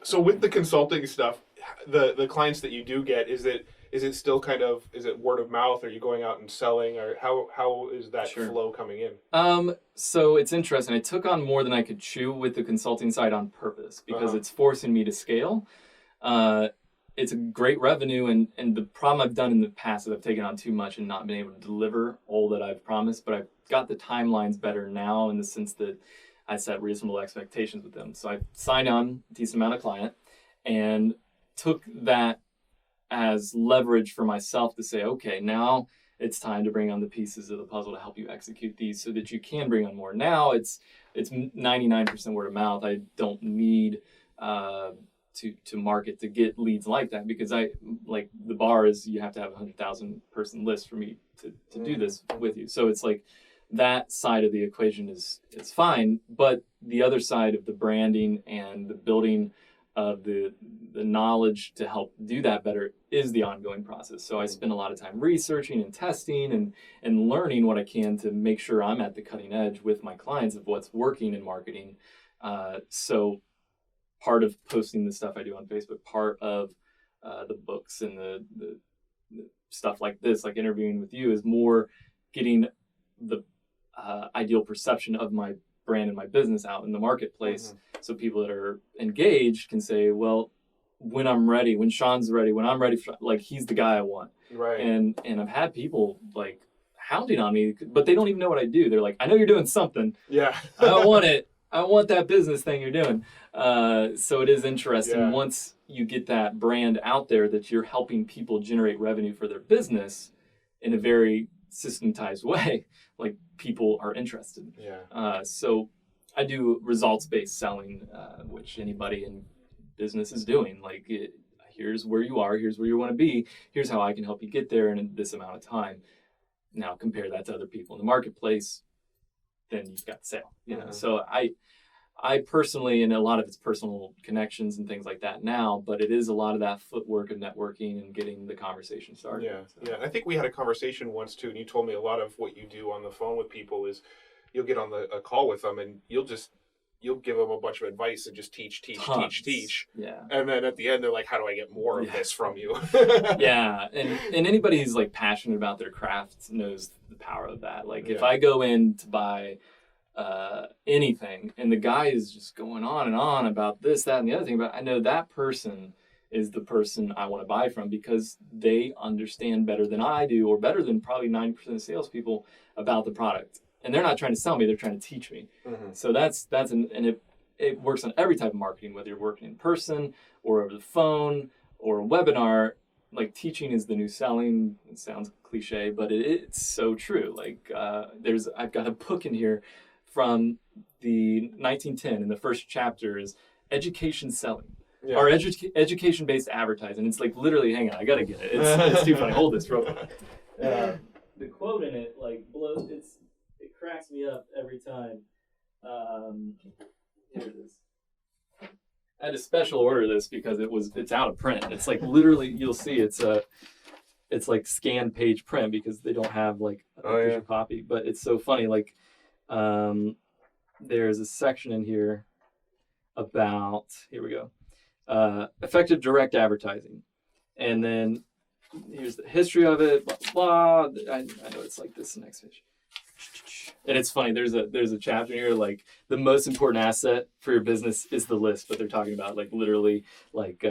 So with the consulting stuff, the clients that you do get, is it still kind of, is it word of mouth? Are you going out and selling, or how is that Sure. flow coming in? So it's interesting. I took on more than I could chew with the consulting side on purpose because Uh-huh. it's forcing me to scale. Uh, it's a great revenue, and the problem I've done in the past is I've taken on too much and not been able to deliver all that I've promised, but I've got the timelines better now in the sense that I set reasonable expectations with them. So I signed on a decent amount of client and took that as leverage for myself to say, okay, now it's time to bring on the pieces of the puzzle to help you execute these so that you can bring on more. Now it's 99% word of mouth. I don't need to market to get leads like that, because I like the bar is you have to have 100,000 person list for me to do this with you. So it's like that side of the equation is fine, but the other side of the branding and the building of the knowledge to help do that better is the ongoing process. So I spend a lot of time researching and testing and learning what I can to make sure I'm at the cutting edge with my clients of what's working in marketing. So part of posting the stuff I do on Facebook, part of the books and the stuff like this, like interviewing with you, is more getting the ideal perception of my brand and my business out in the marketplace. So people that are engaged can say, well, when I'm ready, when Sean's ready, when I'm ready, like he's the guy I want. Right. And I've had people like hounding on me, but they don't even know what I do. They're like, I know you're doing something. Yeah. I want it. I want that business thing you're doing. So it is interesting. Yeah. Once you get that brand out there that you're helping people generate revenue for their business in a very systematized way, like people are interested. Yeah. So I do results-based selling, which anybody in business is doing. Like, here's where you are, here's where you want to be, here's how I can help you get there in this amount of time. Now compare that to other people in the marketplace, then you've got the sale. You know, so I personally, and a lot of it's personal connections and things like that now, but it is a lot of that footwork of networking and getting the conversation started. Yeah. So. Yeah. I think we had a conversation once too, and you told me a lot of what you do on the phone with people is you'll get on a call with them and you'll give them a bunch of advice and just teach. Yeah. And then at the end, they're like, how do I get more of this from you? Yeah. And anybody who's like passionate about their craft knows the power of that. Like if I go in to buy anything and the guy is just going on and on about this, that, and the other thing, but I know that person is the person I want to buy from because they understand better than I do, or better than probably 90% of salespeople about the product. And they're not trying to sell me, they're trying to teach me. So and it works on every type of marketing, whether you're working in person or over the phone or a webinar. Like teaching is the new selling. It sounds cliche, but it's so true. Like I've got a book in here from the 1910, and the first chapter is education selling. Yeah. Or education-based advertising. It's like literally, hang on, I gotta get it. It's too funny. Hold this real quick. The quote in it like blows. It cracks me up every time. Here it is. I had to special order this because it's out of print. It's like literally, you'll see it's like scanned page print because they don't have like a official copy. But it's so funny. Like there's a section in here about, here we go, effective direct advertising, and then here's the history of it. Blah blah. I know it's like this next page. And it's funny, there's a chapter here, like the most important asset for your business is the list, but they're talking about like literally like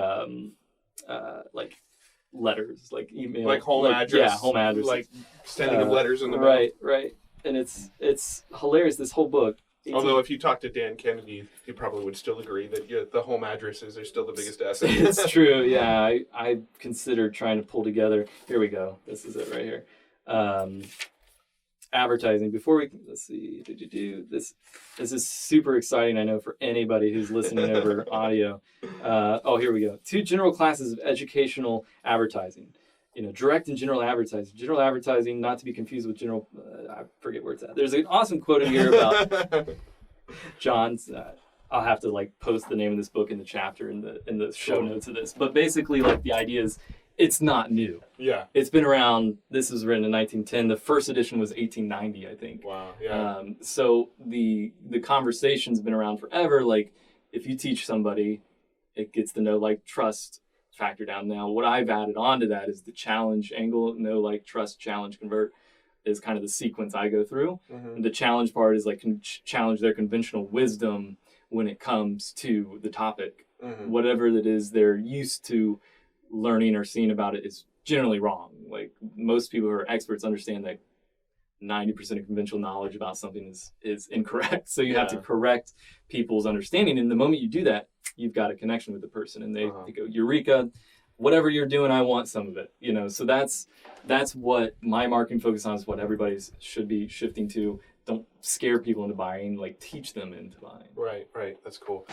letters, like email, like home address. Yeah, home address. Like sending them letters in the mail. Right. And it's hilarious, this whole book. Although if you talk to Dan Kennedy, he probably would still agree that the home addresses are still the biggest asset. It's true, yeah. I considered trying to pull together, here we go, this is it right here. Advertising. Before let's see, this is super exciting, I know, for anybody who's listening over audio. Here we go. 2 general classes of educational advertising. Direct and general advertising. General advertising, not to be confused with general, I forget where it's at. There's an awesome quote in here about John's, I'll have to like post the name of this book in the chapter in the show notes of this. But basically, like the idea is, it's not new. Yeah. It's been around. This was written in 1910. The first edition was 1890, I think. Wow. Yeah. So the conversation's been around forever. Like if you teach somebody it gets the know, like, trust factor down. Now, what I've added on to that is the challenge angle. Know, like, trust, challenge, convert is kind of the sequence I go through. Mm-hmm. The challenge part is like challenge their conventional wisdom when it comes to the topic. Mm-hmm. Whatever that is they're used to learning or seeing about it is generally wrong. Like, most people who are experts understand that 90% of conventional knowledge about something is incorrect. So you have to Yeah. correct people's understanding. And the moment you do that, you've got a connection with the person, and they go, Eureka, whatever you're doing, I want some of it. So that's what my marketing focus on, is what everybody's should be shifting to. Don't scare people into buying, like, teach them into buying. Right. That's cool.